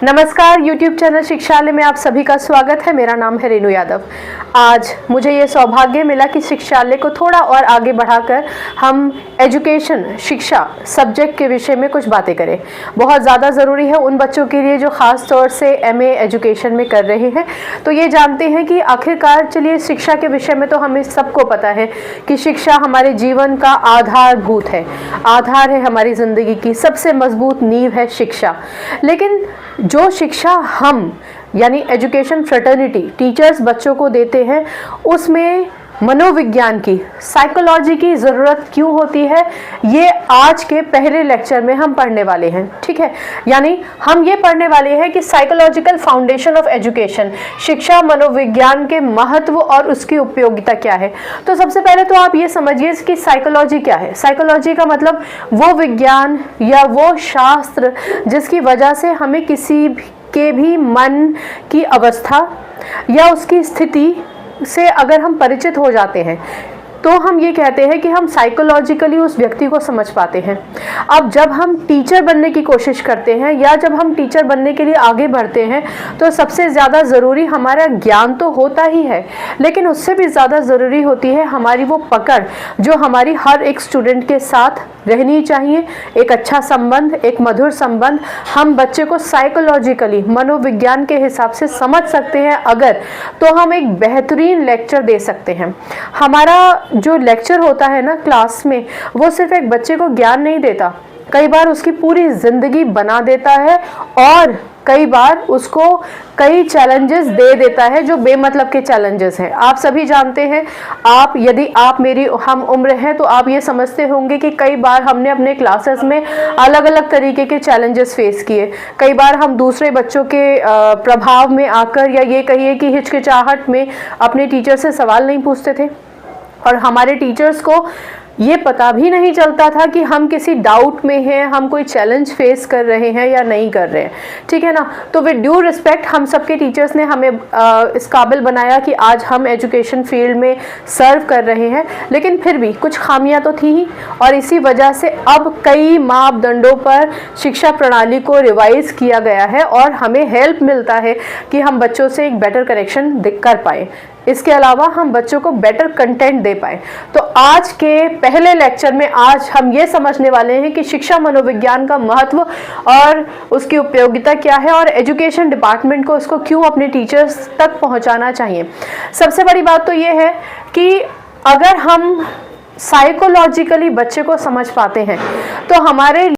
नमस्कार, YouTube channel शिक्षालय में आप सभी का स्वागत है। मेरा नाम है रेनू यादव। आज मुझे ये सौभाग्य मिला कि शिक्षालय को थोड़ा और आगे बढ़ाकर हम एजुकेशन, शिक्षा सब्जेक्ट के विषय में कुछ बातें करें। बहुत ज़्यादा ज़रूरी है उन बच्चों के लिए जो ख़ास तौर से MA एजुकेशन में कर रहे हैं। तो ये जानते हैं कि आखिरकार चलिए शिक्षा के विषय में तो हमें सबको पता है कि शिक्षा हमारे जीवन का आधारभूत है, आधार है हमारी ज़िंदगी की, सबसे मजबूत नींव है शिक्षा। लेकिन जो शिक्षा हम यानी एजुकेशन फ्रेटर्निटी टीचर्स बच्चों को देते हैं, उसमें मनोविज्ञान की, साइकोलॉजी की ज़रूरत क्यों होती है, ये आज के पहले लेक्चर में हम पढ़ने वाले हैं। ठीक है, यानी हम ये पढ़ने वाले हैं कि साइकोलॉजिकल फाउंडेशन ऑफ एजुकेशन, शिक्षा मनोविज्ञान के महत्व और उसकी उपयोगिता क्या है। तो सबसे पहले तो आप ये समझिए कि साइकोलॉजी क्या है। साइकोलॉजी का मतलब वो विज्ञान या वो शास्त्र जिसकी वजह से हमें किसी के भी मन की अवस्था या उसकी स्थिति से अगर हम परिचित हो जाते हैं तो हम ये कहते हैं कि हम साइकोलॉजिकली उस व्यक्ति को समझ पाते हैं। अब जब हम टीचर बनने की कोशिश करते हैं या जब हम टीचर बनने के लिए आगे बढ़ते हैं तो सबसे ज़्यादा ज़रूरी हमारा ज्ञान तो होता ही है, लेकिन उससे भी ज़्यादा ज़रूरी होती है हमारी वो पकड़ जो हमारी हर एक स्टूडेंट के साथ रहनी चाहिए। एक अच्छा संबंध, एक मधुर संबंध हम बच्चे को साइकोलॉजिकली, मनोविज्ञान के हिसाब से समझ सकते हैं अगर, तो हम एक बेहतरीन लेक्चर दे सकते हैं। हमारा जो लेक्चर होता है ना क्लास में, वो सिर्फ एक बच्चे को ज्ञान नहीं देता, कई बार उसकी पूरी ज़िंदगी बना देता है और कई बार उसको कई चैलेंजेस दे देता है जो बेमतलब के चैलेंजेस हैं। आप सभी जानते हैं, यदि आप मेरी हम उम्र हैं तो आप ये समझते होंगे कि कई बार हमने अपने क्लासेस में अलग अलग तरीके के चैलेंजेस फेस किए। कई बार हम दूसरे बच्चों के प्रभाव में आकर या ये कहिए कि हिचकिचाहट में अपने टीचर से सवाल नहीं पूछते थे और हमारे टीचर्स को ये पता भी नहीं चलता था कि हम किसी डाउट में हैं, हम कोई चैलेंज फेस कर रहे हैं या नहीं कर रहे हैं। ठीक है ना। तो विद ड्यू रिस्पेक्ट हम सबके टीचर्स ने हमें इस काबिल बनाया कि आज हम एजुकेशन फील्ड में सर्व कर रहे हैं, लेकिन फिर भी कुछ खामियां तो थी ही और इसी वजह से अब कई मापदंडों पर शिक्षा प्रणाली को रिवाइज किया गया है और हमें हेल्प मिलता है कि हम बच्चों से एक बेटर कनेक्शन कर पाए। इसके अलावा हम बच्चों को बेटर कंटेंट दे पाए। तो आज के पहले लेक्चर में आज हम ये समझने वाले हैं कि शिक्षा मनोविज्ञान का महत्व और उसकी उपयोगिता क्या है और एजुकेशन डिपार्टमेंट को उसको क्यों अपने टीचर्स तक पहुंचाना चाहिए। सबसे बड़ी बात तो ये है कि अगर हम साइकोलॉजिकली बच्चे को समझ पाते हैं तो हमारे